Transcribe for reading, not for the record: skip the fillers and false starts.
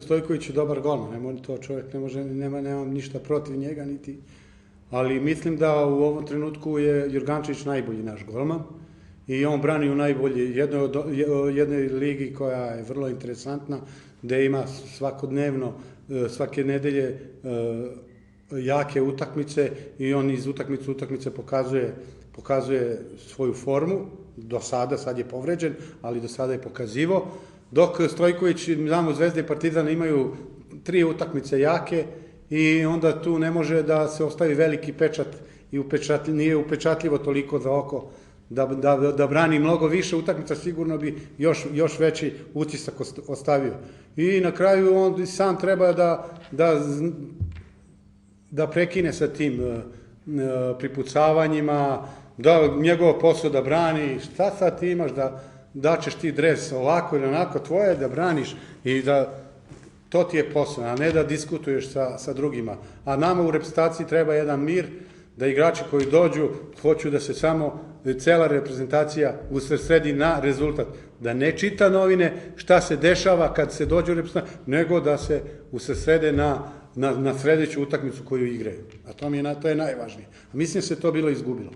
Stojković je dobar golman, to čovjek ne može, nemam ništa protiv njega, niti, ali mislim da u ovom trenutku je Jurgančević najbolji naš golman i on brani u najbolji, jednoj ligi koja je vrlo interesantna, gde ima svakodnevno, svake nedelje jake utakmice i on iz utakmice pokazuje svoju formu, do sada, sad je povređen, ali do sada je pokazivo, dok Stojković, znamo, Zvezda i Partizan imaju 3 utakmice jake i onda tu ne može da se ostavi veliki pečat i nije upečatljivo toliko za oko da brani mnogo više utakmica, sigurno bi još veći utisak ostavio. I na kraju on sam treba da prekine sa tim pripucavanjima, da njegov posao da brani, šta sad ti imaš da ćeš ti dres ovako ili onako, tvoje je da braniš i da to ti je posao, a ne da diskutuješ sa drugima. A nama u reprezentaciji treba jedan mir, da igrači koji dođu hoću da se samo cela reprezentacija usredsredi na rezultat, da ne čita novine šta se dešava kad se dođe u reprezentaciju, nego da se usredsrede na sledeću utakmicu koju igraju. A to je najvažnije. Mislim da se to bilo izgubilo.